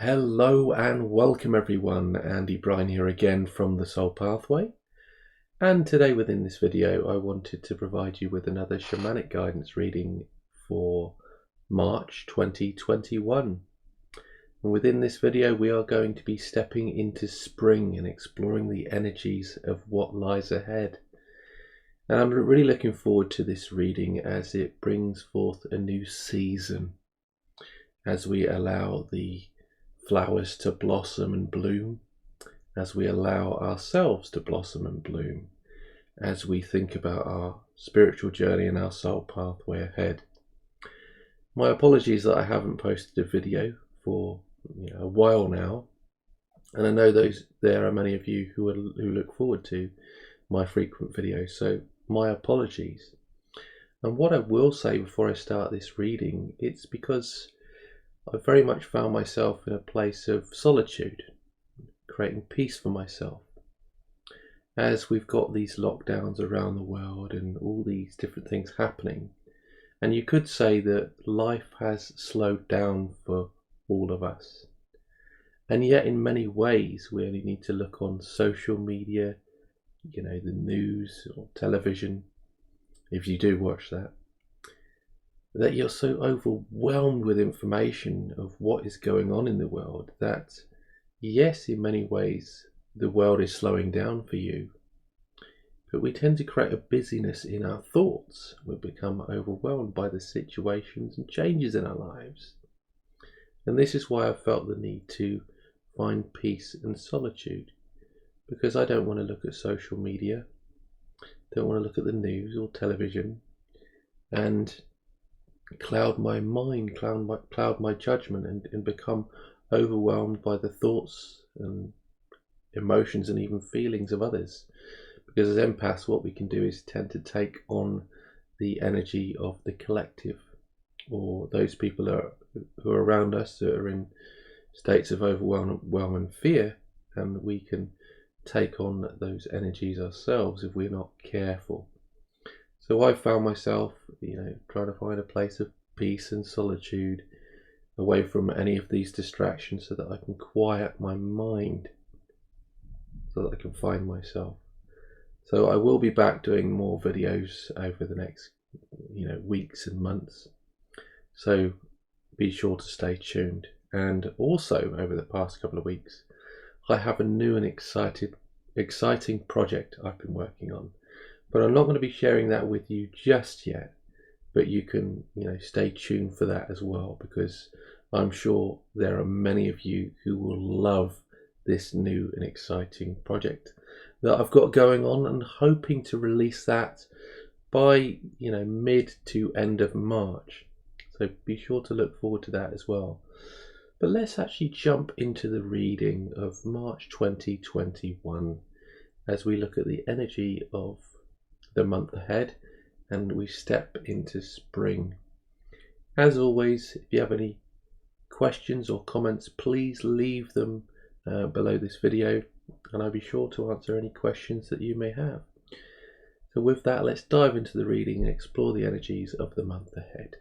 Hello and welcome everyone, Andy Bryan here again from the Soul Pathway. And today within this video I wanted to provide you with another shamanic guidance reading for March 2021. And within this video we are going to be stepping into spring and exploring the energies of what lies ahead. And I'm really looking forward to this reading as it brings forth a new season, as we allow the flowers to blossom and bloom, as we allow ourselves to blossom and bloom, as we think about our spiritual journey and our soul pathway ahead. My apologies that I haven't posted a video for a while now, and I know there are many of you who look forward to my frequent videos, so my apologies. And what I will say before I start this reading, it's because I very much found myself in a place of solitude, creating peace for myself. As we've got these lockdowns around the world and all these different things happening, and you could say that life has slowed down for all of us. And yet in many ways we only need to look on social media, the news or television, if you do watch that you're so overwhelmed with information of what is going on in the world that, yes, in many ways the world is slowing down for you, but we tend to create a busyness in our thoughts. We become overwhelmed by the situations and changes in our lives. And this is why I felt the need to find peace and solitude, because I don't want to look at social media, don't want to look at the news or television and cloud my mind, cloud my judgment, and become overwhelmed by the thoughts and emotions and even feelings of others. Because as empaths, what we can do is tend to take on the energy of the collective, or those people who are around us that are in states of overwhelm and fear, and we can take on those energies ourselves if we're not careful. So I found myself, trying to find a place of peace and solitude away from any of these distractions so that I can quiet my mind, so that I can find myself. So I will be back doing more videos over the next, weeks and months. So be sure to stay tuned. And also over the past couple of weeks, I have a new and exciting project I've been working on. But I'm not going to be sharing that with you just yet, but you can, stay tuned for that as well, because I'm sure there are many of you who will love this new and exciting project that I've got going on, and hoping to release that by, mid to end of March. So be sure to look forward to that as well. But let's actually jump into the reading of March 2021 as we look at the energy of the month ahead and we step into spring. As always, if you have any questions or comments, please leave them below this video, and I'll be sure to answer any questions that you may have. So with that, let's dive into the reading and explore the energies of the month ahead.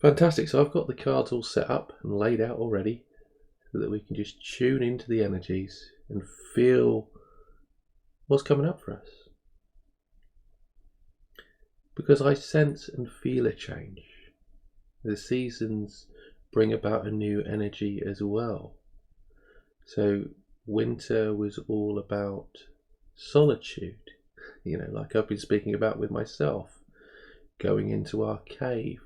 Fantastic, so I've got the cards all set up and laid out already so that we can just tune into the energies and feel what's coming up for us. Because I sense and feel a change. The seasons bring about a new energy as well. So winter was all about solitude, like I've been speaking about with myself, going into our cave,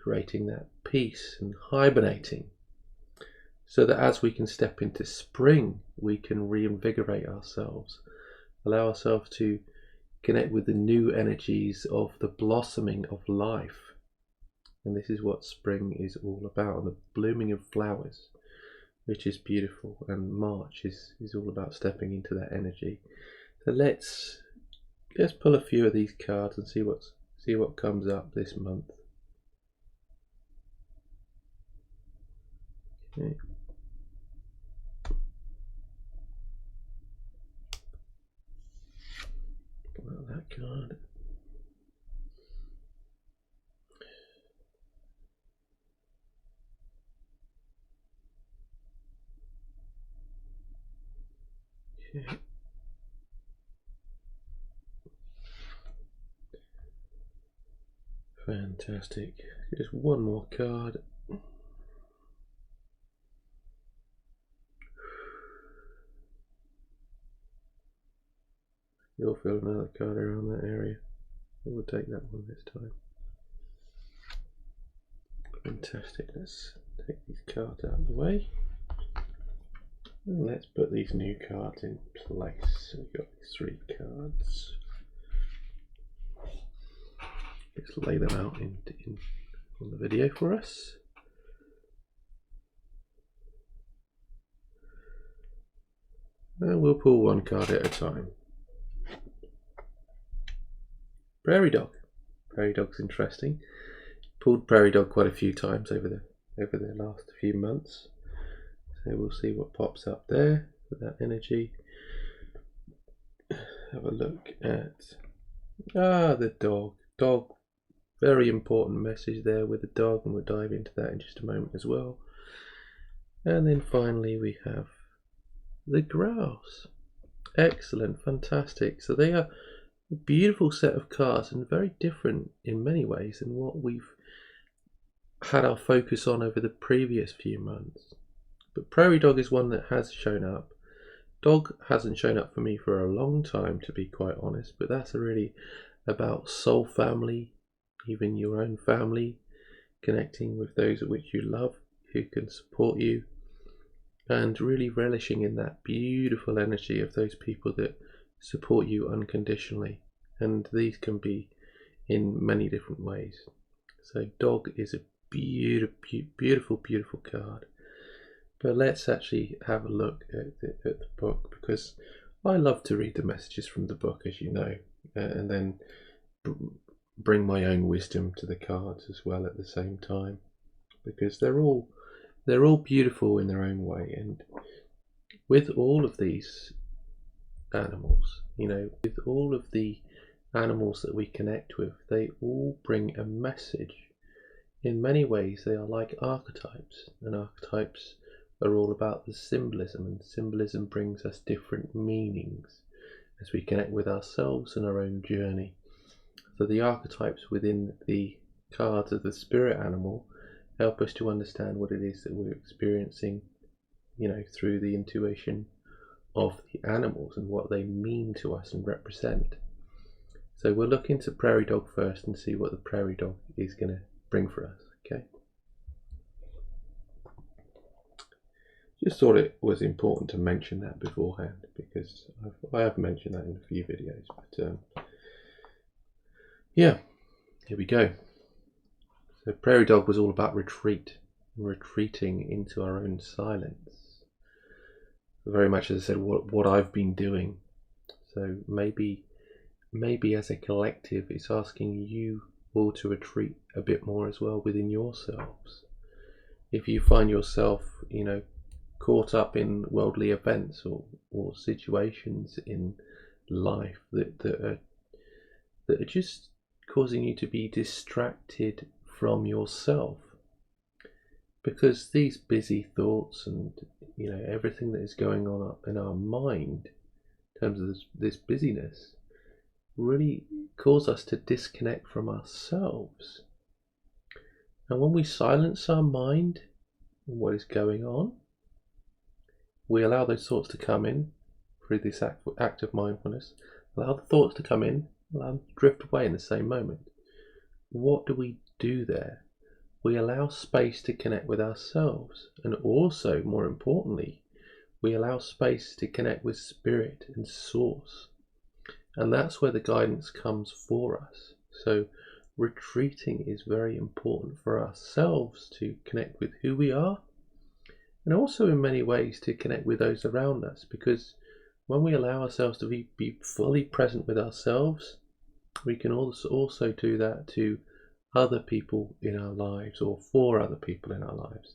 creating that peace and hibernating, so that as we can step into spring, we can reinvigorate ourselves, allow ourselves to connect with the new energies of the blossoming of life. And this is what spring is all about, the blooming of flowers, which is beautiful. And March is all about stepping into that energy. So let's pull a few of these cards and see what comes up this month. Okay. Well, that card. Okay. Fantastic. Just one more card. You'll feel another card around that area. We'll take that one this time. Fantastic. Let's take these cards out of the way. And let's put these new cards in place. So we've got these 3 cards. Let's lay them out on the video for us. And we'll pull one card at a time. Prairie Dog. Prairie Dog's interesting. Pulled Prairie Dog quite a few times over the last few months. So we'll see what pops up there with that energy. Have a look at the dog. Dog, very important message there with the dog, and we'll dive into that in just a moment as well. And then finally we have the Grouse. Excellent, fantastic. So they are a beautiful set of cards and very different in many ways than what we've had our focus on over the previous few months. But Prairie Dog is one that has shown up. Dog hasn't shown up for me for a long time, to be quite honest, but that's really about soul family, even your own family, connecting with those which you love, who can support you, and really relishing in that beautiful energy of those people that support you unconditionally. And these can be in many different ways. So Dog is a beautiful, beautiful card. But let's actually have a look at the book, because I love to read the messages from the book, as you know, and then bring my own wisdom to the cards as well at the same time, because they're all beautiful in their own way. And with all of these animals, with all of the animals that we connect with, they all bring a message. In many ways, they are like archetypes, and archetypes are all about the symbolism, and symbolism brings us different meanings as we connect with ourselves and our own journey. So the archetypes within the cards of the spirit animal help us to understand what it is that we're experiencing, through the intuition of the animals and what they mean to us and represent. So we'll look into Prairie Dog first and see what the Prairie Dog is going to bring for us, okay? Just thought it was important to mention that beforehand, because I have mentioned that in a few videos. But yeah, here we go. So Prairie Dog was all about retreating into our own silence. Very much, as I said, what I've been doing. So maybe as a collective, it's asking you all to retreat a bit more as well within yourselves. If you find yourself, caught up in worldly events or situations in life that are just causing you to be distracted from yourself, because these busy thoughts and everything that is going on in our mind in terms of this busyness really cause us to disconnect from ourselves. And when we silence our mind and what is going on, we allow those thoughts to come in through this act of mindfulness, allow the thoughts to come in, allow them to drift away in the same moment. What do we do there? We allow space to connect with ourselves, and also, more importantly, we allow space to connect with spirit and source. And that's where the guidance comes for us. So retreating is very important for ourselves to connect with who we are, and also in many ways to connect with those around us, because when we allow ourselves to be fully present with ourselves, we can also do that to other people in our lives, or for other people in our lives.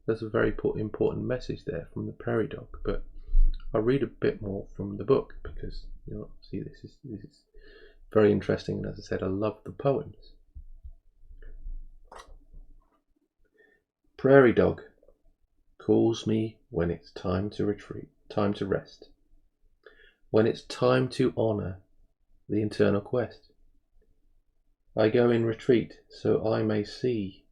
There's a very important message there from the Prairie Dog, but I'll read a bit more from the book, because see, this is very interesting, and as I said, I love the poems. Prairie Dog calls me when it's time to retreat, time to rest. when it's time to honour the internal quest. I go in retreat so I may see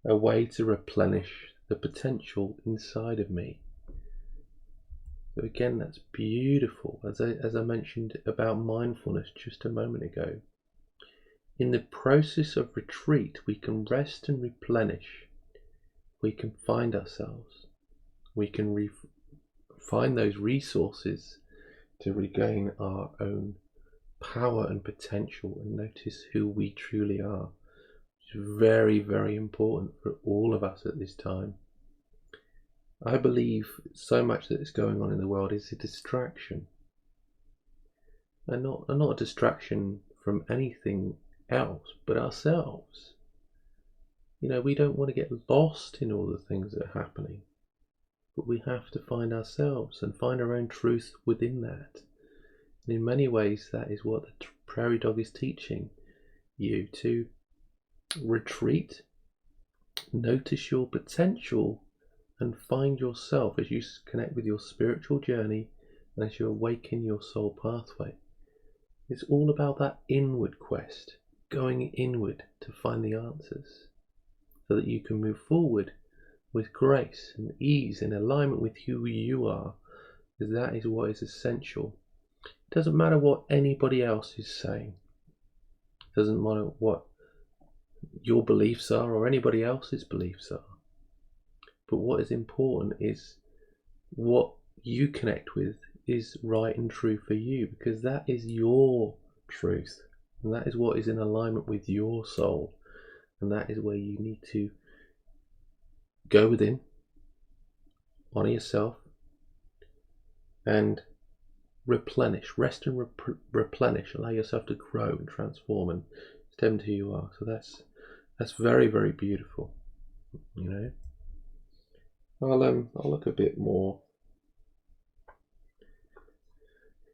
a way to replenish the potential inside of me. So again, that's beautiful. As I mentioned about mindfulness just a moment ago, in the process of retreat, we can rest and replenish. We can find ourselves. We can find those resources to regain our own power and potential and notice who we truly are. Which is very, very important for all of us at this time. I believe so much that is going on in the world is a distraction, and not a distraction from anything else but ourselves. We don't want to get lost in all the things that are happening, but we have to find ourselves and find our own truth within that. And in many ways, that is what the Prairie Dog is teaching you, to retreat, notice your potential, and find yourself as you connect with your spiritual journey and as you awaken your soul pathway. It's all about that inward quest, going inward to find the answers so that you can move forward with grace and ease in alignment with who you are, because that is what is essential. It doesn't matter what anybody else is saying. It doesn't matter what your beliefs are or anybody else's beliefs are. But what is important is what you connect with is right and true for you, because that is your truth, and that is what is in alignment with your soul, and that is where you need to go within, honour yourself, and replenish, rest and replenish, allow yourself to grow and transform and step into who you are. So that's very, very beautiful. I'll look a bit more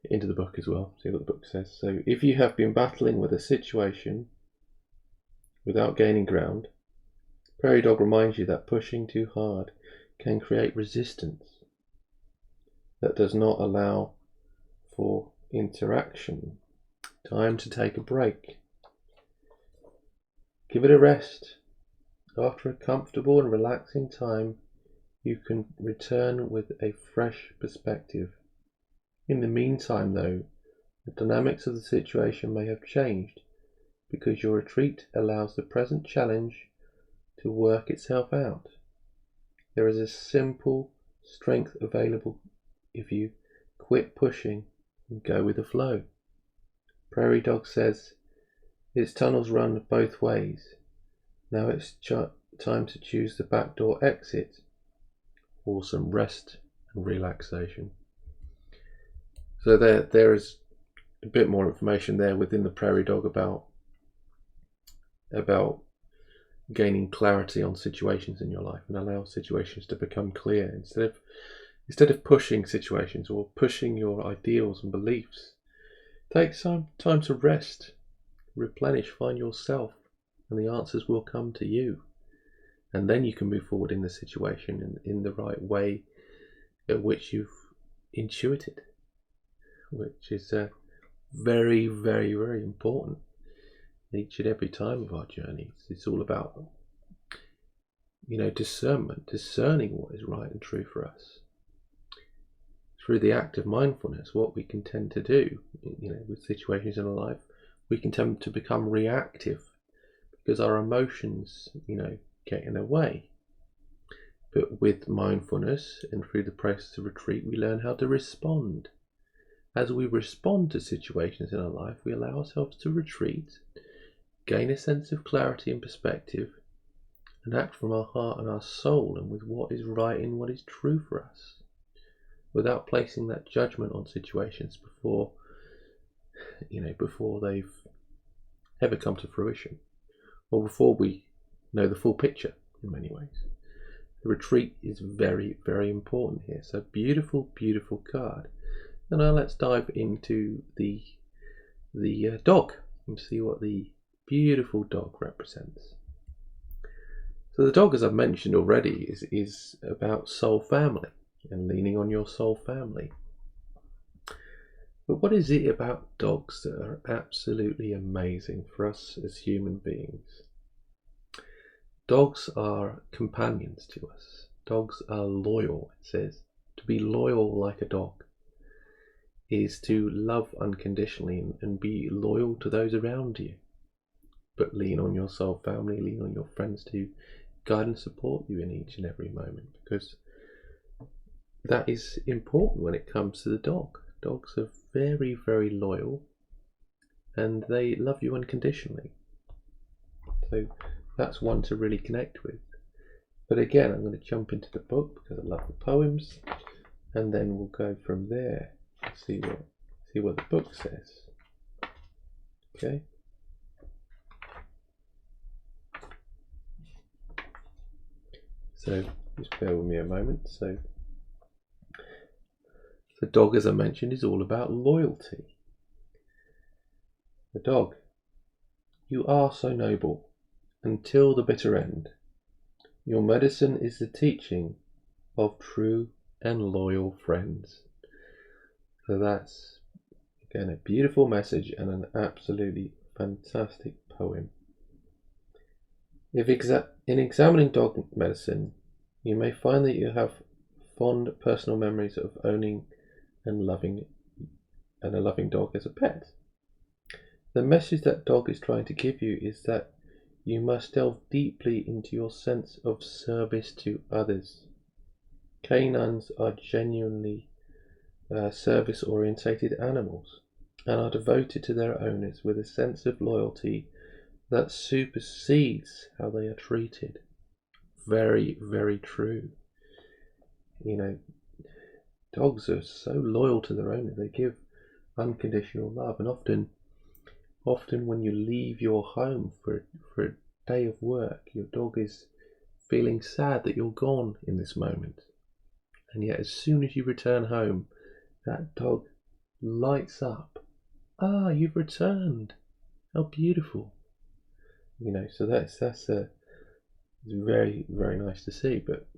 into the book as well, see what the book says. So, if you have been battling with a situation without gaining ground, Prairie Dog reminds you that pushing too hard can create resistance that does not allow for interaction. Time to take a break. Give it a rest. After a comfortable and relaxing time, you can return with a fresh perspective. In the meantime, though, the dynamics of the situation may have changed because your retreat allows the present challenge to work itself out. There is a simple strength available if you quit pushing and go with the flow. Prairie Dog says, its tunnels run both ways. Now it's time to choose the backdoor exit or some rest and relaxation. So there is a bit more information there within the Prairie Dog about gaining clarity on situations in your life and allow situations to become clear instead of pushing situations or pushing your ideals and beliefs. Take some time to rest, replenish, find yourself, and the answers will come to you. And then you can move forward in the situation in the right way at which you've intuited, which is very, very, very important each and every time of our journeys. It's all about discernment, discerning what is right and true for us. Through the act of mindfulness, what we can tend to do, with situations in our life, we can tend to become reactive because our emotions, get in the way. But with mindfulness and through the process of retreat, we learn how to respond. As we respond to situations in our life, we allow ourselves to retreat, gain a sense of clarity and perspective, and act from our heart and our soul and with what is right and what is true for us, without placing that judgment on situations before they've ever come to fruition, or before we know the full picture in many ways. The retreat is very, very important here. So beautiful, beautiful card. And now let's dive into the dog and see what the beautiful dog represents. So the dog, as I've mentioned already, is about soul family and leaning on your soul family. But what is it about dogs that are absolutely amazing for us as human beings? Dogs are companions to us. Dogs are loyal, it says. To be loyal like a dog is to love unconditionally and be loyal to those around you. But lean on your soul family, lean on your friends to guide and support you in each and every moment, because that is important when it comes to the dog. Dogs are very, very loyal and they love you unconditionally. So that's one to really connect with. But again, I'm going to jump into the book because I love the poems, and then we'll go from there and see what the book says. Okay. So just bear with me a moment. So the dog, as I mentioned, is all about loyalty. The dog, you are so noble until the bitter end. Your medicine is the teaching of true and loyal friends. So that's, again, a beautiful message and an absolutely fantastic poem. In examining dog medicine, you may find that you have fond personal memories of owning and a loving dog as a pet. The message that dog is trying to give you is that you must delve deeply into your sense of service to others. Canines are genuinely service-orientated animals and are devoted to their owners with a sense of loyalty that supersedes how they are treated. Very, very true. You know, dogs are so loyal to their owner. They give unconditional love, and often when you leave your home for a day of work, your dog is feeling sad that you're gone in this moment. And yet as soon as you return home, that dog lights up. You've returned. How beautiful. So that's very, very nice to see, but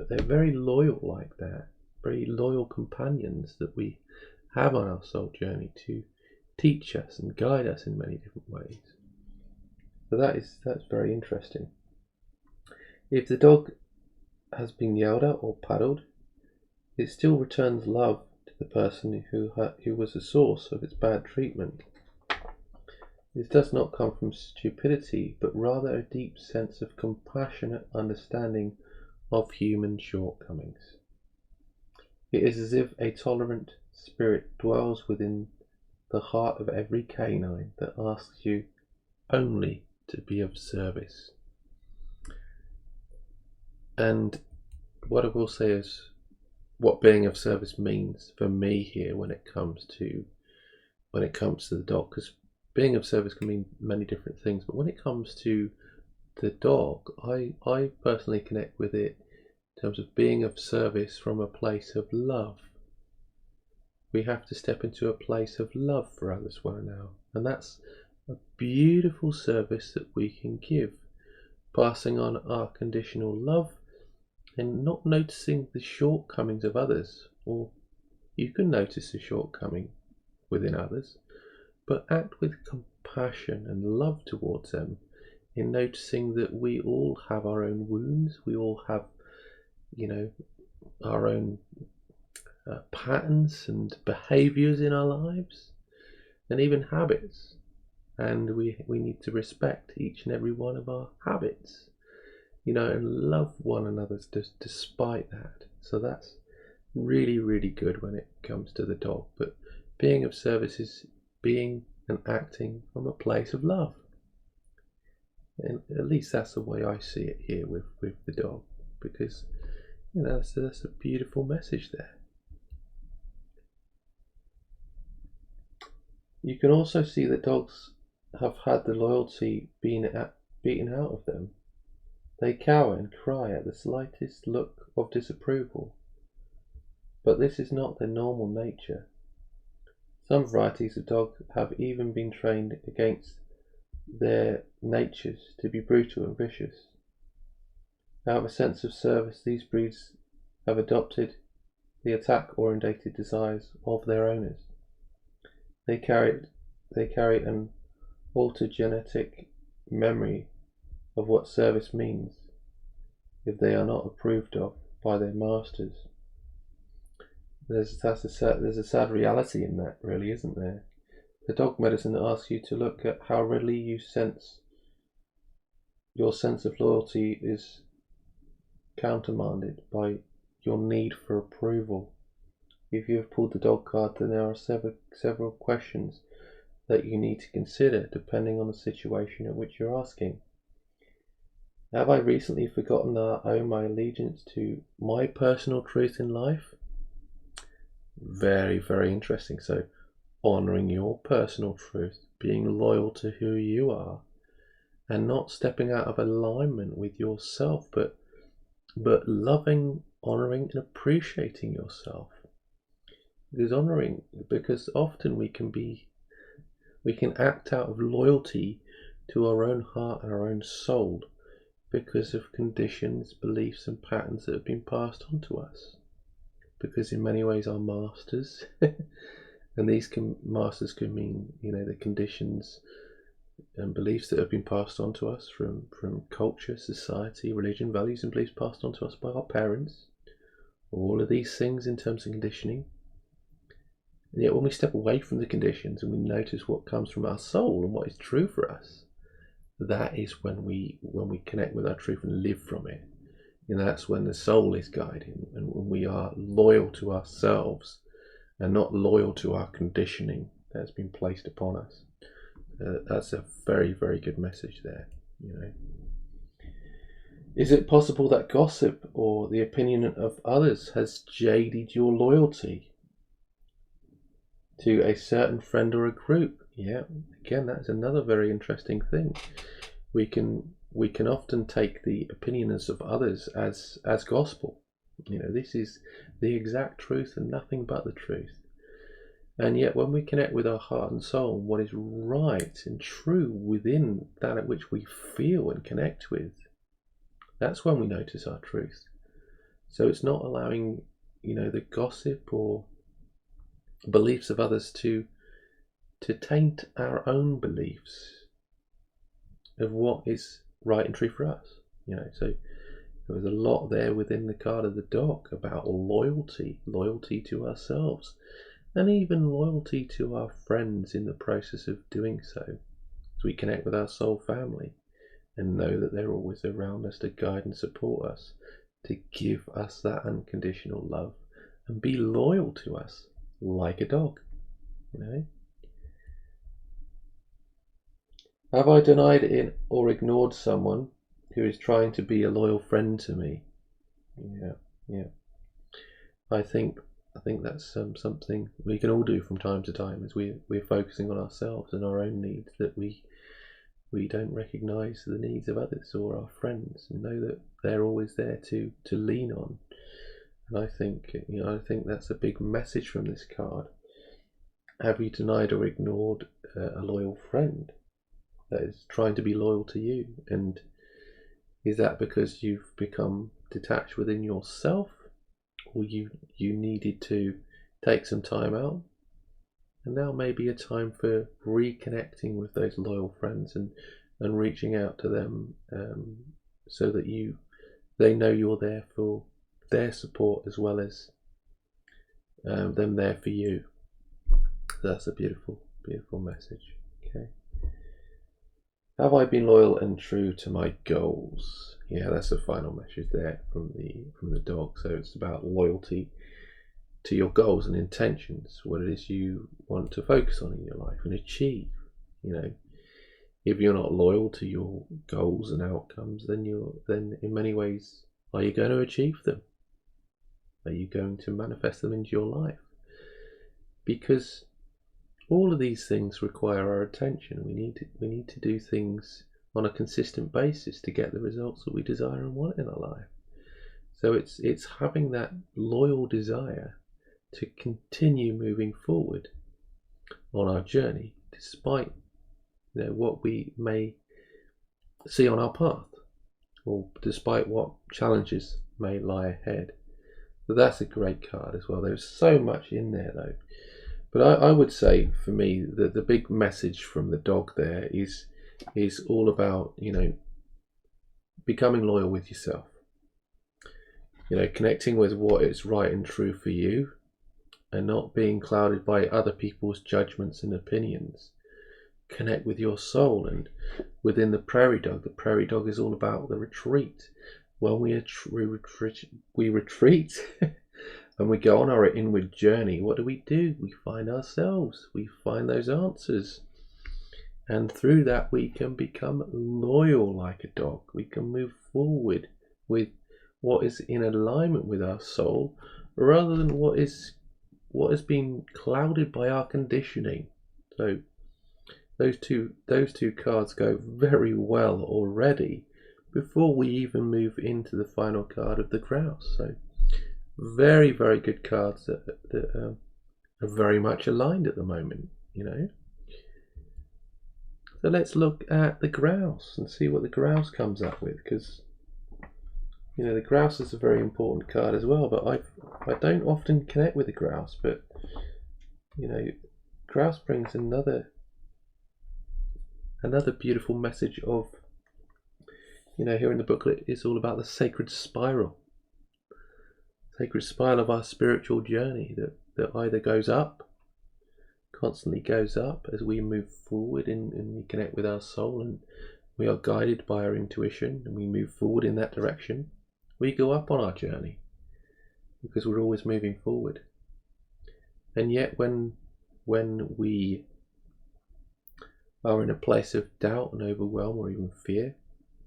they're very loyal like that. Very loyal companions that we have on our soul journey to teach us and guide us in many different ways. So that's very interesting. If the dog has been yelled at or paddled, it still returns love to the person who was the source of its bad treatment. This does not come from stupidity, but rather a deep sense of compassionate understanding of human shortcomings. It is as if a tolerant spirit dwells within the heart of every canine that asks you only to be of service. And what I will say is what being of service means for me here when it comes to the dog, because being of service can mean many different things, but when it comes to the dog, I personally connect with it in terms of being of service from a place of love. We have to step into a place of love for others one now, and that's a beautiful service that we can give, passing on our conditional love and not noticing the shortcomings of others, or you can notice the shortcoming within others, but act with compassion and love towards them, in noticing that we all have our own wounds, we all have, our own patterns and behaviors in our lives, and even habits, and we need to respect each and every one of our habits, and love one another despite that. So that's really, really good when it comes to the dog. But being of service is being and acting from a place of love, and at least that's the way I see it here with the dog, because that's a beautiful message there. You can also see that dogs have had the loyalty beaten out of them. They cower and cry at the slightest look of disapproval, but this is not their normal nature. Some varieties of dog have even been trained against their natures to be brutal and vicious. Out of a sense of service, these breeds have adopted the attack-orientated desires of their owners. They carry an autogenetic memory of what service means if they are not approved of by their masters. There's a sad reality in that, really, isn't there? The dog medicine asks you to look at how readily your sense of loyalty is countermanded by your need for approval. If you have pulled the dog card, then there are several questions that you need to consider depending on the situation at which you're asking. Have I recently forgotten that I owe my allegiance to my personal truth in life? Very, very interesting. So, honouring your personal truth, being loyal to who you are, and not stepping out of alignment with yourself, but loving, honouring, and appreciating yourself. Because often we can act out of loyalty to our own heart and our own soul because of conditions, beliefs, and patterns that have been passed on to us. Because in many ways, our masters, and these masters can mean, the conditions and beliefs that have been passed on to us from culture, society, religion, values, and beliefs passed on to us by our parents. All of these things in terms of conditioning. And yet when we step away from the conditions and we notice what comes from our soul and what is true for us, that is when we connect with our truth and live from it. That's when the soul is guiding, and when we are loyal to ourselves and not loyal to our conditioning that's been placed upon us. That's a very, very good message there. Is it possible that gossip or the opinion of others has jaded your loyalty to a certain friend or a group? Yeah, again, that's another very interesting thing. We can often take the opinions of others as gospel. This is the exact truth and nothing but the truth. And yet when we connect with our heart and soul, what is right and true within that at which we feel and connect with, that's when we notice our truth. So it's not allowing, the gossip or beliefs of others to taint our own beliefs of what is right and true for us. So there was a lot there within the card of the dog about loyalty to ourselves, and even loyalty to our friends in the process of doing so, as we connect with our soul family and know that they're always around us to guide and support us, to give us that unconditional love and be loyal to us like a dog. Have I denied or ignored someone who is trying to be a loyal friend to me? Yeah. I think that's something we can all do from time to time, as we're focusing on ourselves and our own needs, that we don't recognise the needs of others or our friends, and know that they're always there to lean on. And I think that's a big message from this card. Have you denied or ignored a loyal friend that is trying to be loyal to you? And is that because you've become detached within yourself, or you needed to take some time out, and now may be a time for reconnecting with those loyal friends and reaching out to them, so that they know you're there for their support as well as them there for you. That's a beautiful, beautiful message. Okay. Have I been loyal and true to my goals? Yeah, that's the final message there from the dog. So it's about loyalty to your goals and intentions, what it is you want to focus on in your life and achieve. If you're not loyal to your goals and outcomes, then in many ways, are you going to achieve them? Are you going to manifest them into your life? Because all of these things require our attention. We need to do things on a consistent basis to get the results that we desire and want in our life. So it's having that loyal desire to continue moving forward on our journey, despite what we may see on our path, or despite what challenges may lie ahead. So that's a great card as well. There's so much in there though. But I would say, for me, that the big message from the dog there is all about, becoming loyal with yourself. Connecting with what is right and true for you, and not being clouded by other people's judgments and opinions. Connect with your soul. And within the Prairie Dog is all about the retreat. When we retreat and we go on our inward journey, what do? We find ourselves. We find those answers. And through that we can become loyal like a dog. We can move forward with what is in alignment with our soul, rather than what has been clouded by our conditioning. So those two cards go very well already before we even move into the final card of the Grouse. So very, very good cards that are very much aligned at the moment, So let's look at the Grouse and see what the Grouse comes up with, because the Grouse is a very important card as well, but I don't often connect with the Grouse, but Grouse brings another beautiful message of, here in the booklet is all about the sacred spiral of our spiritual journey that either constantly goes up as we move forward and we connect with our soul, and we are guided by our intuition and we move forward in that direction. We go up on our journey because we're always moving forward. And yet when we are in a place of doubt and overwhelm or even fear,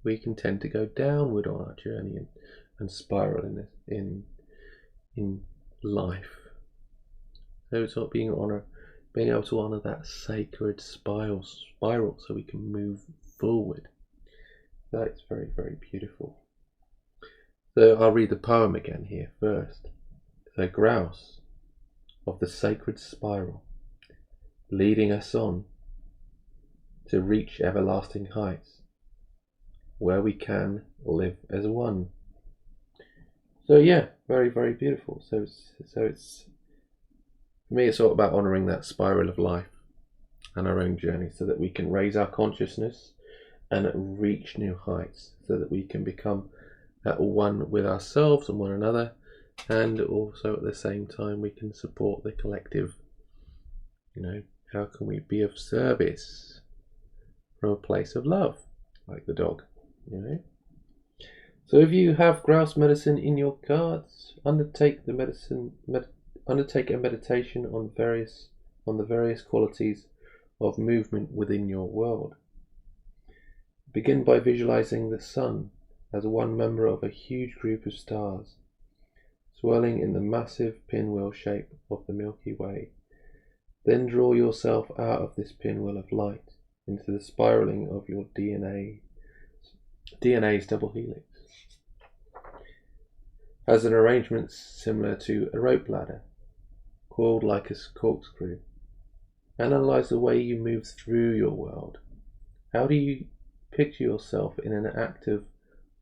we can tend to go downward on our journey and spiral in life. So it's not being able to honor that sacred spiral so we can move forward. That's very, very beautiful. So I'll read the poem again here first. The Grouse of the sacred spiral, leading us on to reach everlasting heights, where we can live as one. So yeah, very, very beautiful. So it's for me, it's all about honouring that spiral of life and our own journey, so that we can raise our consciousness and reach new heights, so that we can become at one with ourselves and one another, and also at the same time we can support the collective. How can we be of service from a place of love, like the dog? So if you have Grouse medicine in your cards, undertake a meditation on the various qualities of movement within your world. Begin by visualizing the sun as one member of a huge group of stars, swirling in the massive pinwheel shape of the Milky Way. Then draw yourself out of this pinwheel of light into the spiraling of your DNA's double helix, as an arrangement similar to a rope ladder, coiled like a corkscrew. Analyze the way you move through your world. How do you picture yourself in an act of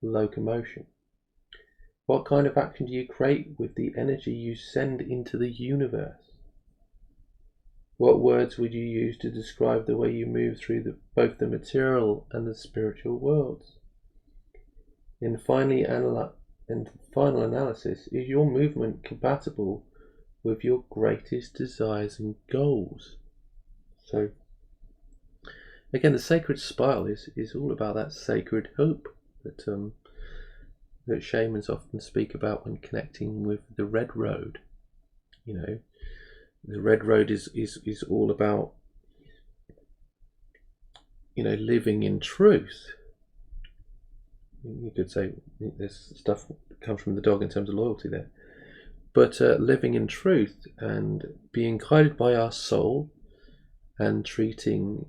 locomotion? What kind of action do you create with the energy you send into the universe? What words would you use to describe the way you move through both the material and the spiritual worlds? In final analysis, is your movement compatible with your greatest desires and goals? So again, the sacred spiral is all about that sacred hope that shamans often speak about when connecting with the red road. The red road is all about living in truth. You could say this stuff comes from the dog in terms of loyalty there, but living in truth and being guided by our soul and treating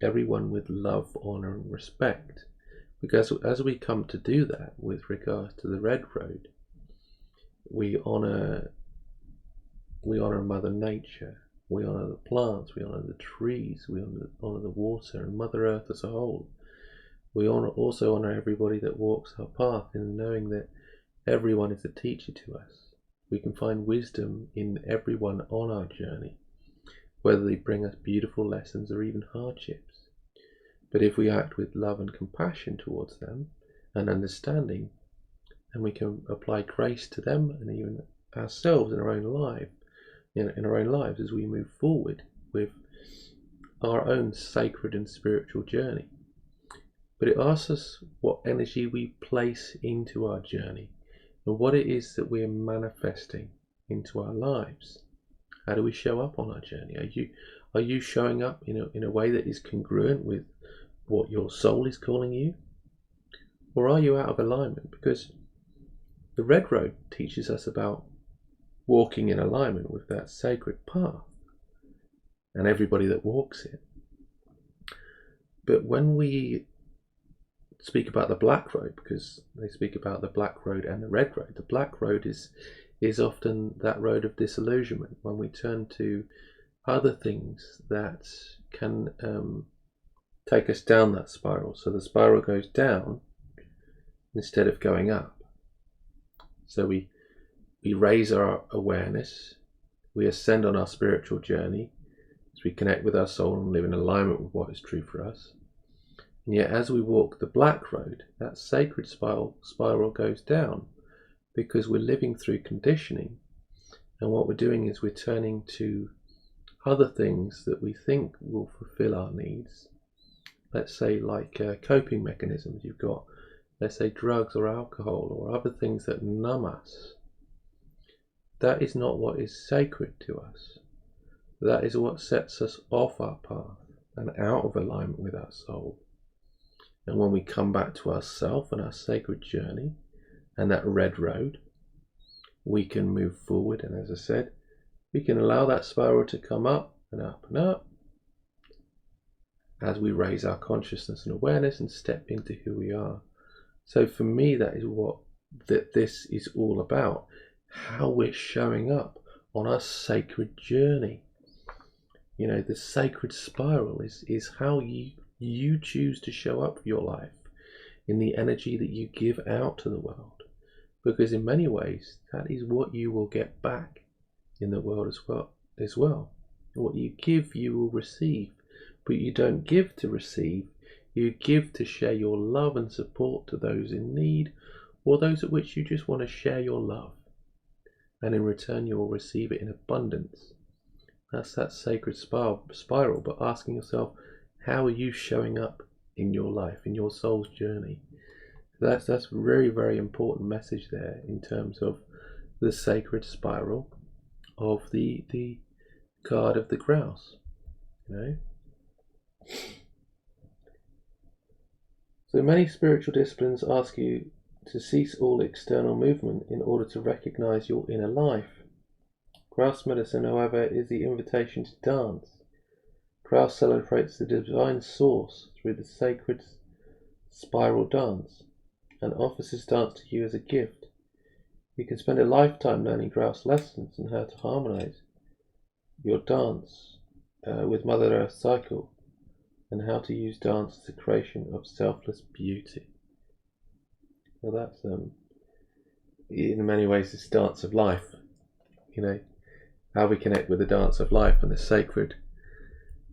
everyone with love, honor and respect. Because as we come to do that with regards to the red road, we honor Mother Nature, we honor the plants, we honor the trees, we honor the water and Mother Earth as a whole. We also honor everybody that walks our path, in knowing that everyone is a teacher to us. We can find wisdom in everyone on our journey. whether they bring us beautiful lessons or even hardships. But if we act with love and compassion towards them and understanding, then we can apply grace to them and even ourselves in our own life, in our own lives as we move forward with our own sacred and spiritual journey. But it asks us what energy we place into our journey and what it is that we're manifesting into our lives. How do we show up on our journey? Are you showing up in a way that is congruent with what your soul is calling you? Or are you out of alignment? Because the red road teaches us about walking in alignment with that sacred path and everybody that walks it. But when we speak about the black road, because they speak about the black road and the red road, the black road is often that road of disillusionment, when we turn to other things that can take us down that spiral. So the spiral goes down instead of going up. So we raise our awareness, we ascend on our spiritual journey as we connect with our soul and live in alignment with what is true for us. And yet as we walk the black road, that sacred spiral goes down, because we're living through conditioning, and what we're doing is we're turning to other things that we think will fulfill our needs. Let's say like coping mechanisms. You've got, let's say, drugs or alcohol or other things that numb us. That is not what is sacred to us. That is what sets us off our path and out of alignment with our soul. And when we come back to ourself and our sacred journey and that red road, we can move forward. And as I said, we can allow that spiral to come up and up and up as we raise our consciousness and awareness and step into who we are. So for me, that is what this is all about. How we're showing up on our sacred journey. You know, the sacred spiral is how you choose to show up for your life in the energy that you give out to the world. Because in many ways, that is what you will get back in the world as well. What you give, you will receive. But you don't give to receive. You give to share your love and support to those in need, or those at which you just want to share your love. And in return, you will receive it in abundance. That's that sacred spiral, but asking yourself, how are you showing up in your life, in your soul's journey? That's a very, very important message there in terms of the sacred spiral of the card of the grouse. You know? So many spiritual disciplines ask you to cease all external movement in order to recognize your inner life. Grouse medicine, however, is the invitation to dance. Grouse celebrates the divine source through the sacred spiral dance and offers this dance to you as a gift. You can spend a lifetime learning grouse lessons and how to harmonize your dance with Mother Earth's cycle, and how to use dance as a creation of selfless beauty. Well, that's in many ways this dance of life. You know, how we connect with the dance of life and the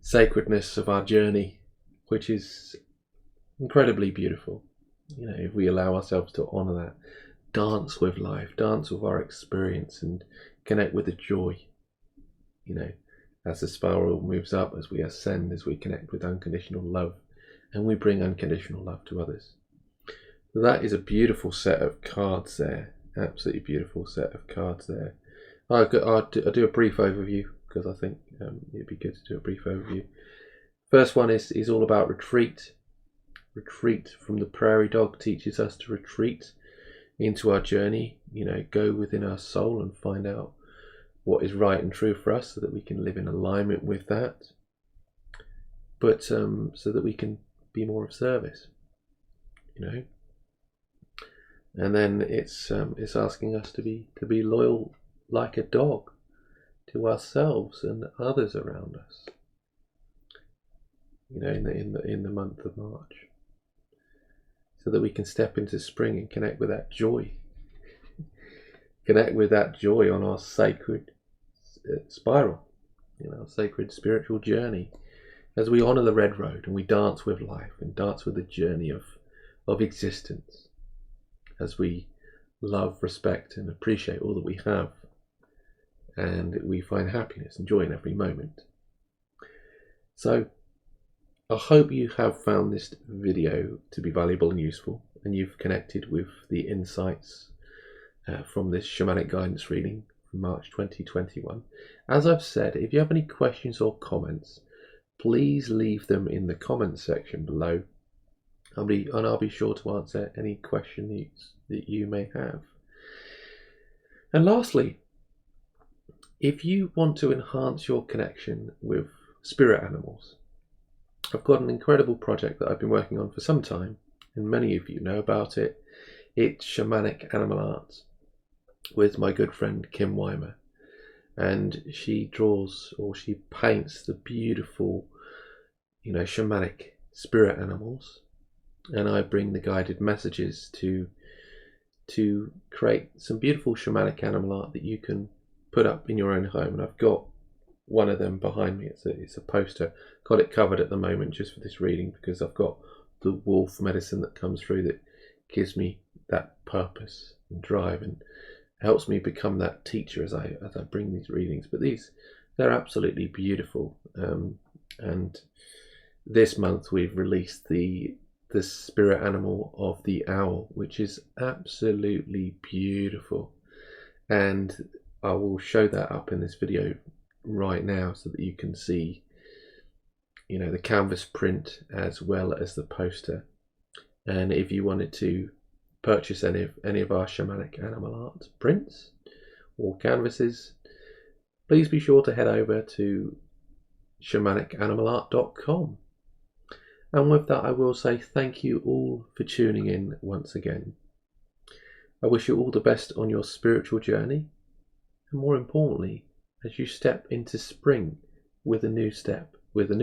sacredness of our journey, which is incredibly beautiful. You know, if we allow ourselves to honor that, dance with life, dance with our experience, and connect with the joy. You know, as the spiral moves up, as we ascend, as we connect with unconditional love, and we bring unconditional love to others. So that is a beautiful set of cards there. Absolutely beautiful set of cards there. I'll do a brief overview, because I think it'd be good to do a brief overview. First one is all about retreat. Retreat from the Prairie Dog teaches us to retreat into our journey, you know, go within our soul and find out what is right and true for us so that we can live in alignment with that, but so that we can be more of service, you know. And then it's asking us to be loyal like a dog to ourselves and others around us, you know, in the month of March, so that we can step into spring and connect with that joy. Connect with that joy on our sacred spiral. in our sacred spiritual journey, as we honour the red road and we dance with life and dance with the journey of existence, as we love, respect and appreciate all that we have, and we find happiness and joy in every moment. So I hope you have found this video to be valuable and useful, and you've connected with the insights from this shamanic guidance reading from March 2021. As I've said, if you have any questions or comments, please leave them in the comments section below. I'll be sure to answer any questions that you may have. And lastly, if you want to enhance your connection with spirit animals, I've got an incredible project that I've been working on for some time, and many of you know about it. It's Shamanic Animal Art with my good friend Kim Weimer, and she draws, or she paints, the beautiful, shamanic spirit animals, and I bring the guided messages to create some beautiful shamanic animal art that you can put up in your own home. And I've got one of them behind me. It's a poster. Got it covered at the moment just for this reading, because I've got the wolf medicine that comes through that gives me that purpose and drive and helps me become that teacher as I bring these readings. But they're absolutely beautiful. And this month we've released the spirit animal of the owl, which is absolutely beautiful, and I will show that up in this video right now so that you can see the canvas print as well as the poster. And if you wanted to purchase any of our shamanic animal art prints or canvases, please be sure to head over to shamanicanimалart.com. And with that, I will say thank you all for tuning in once again. I wish you all the best on your spiritual journey, and more importantly, as you step into spring with a new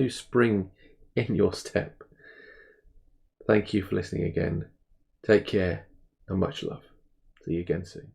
spring in your step. Thank you for listening again. Take care and much love. See you again soon.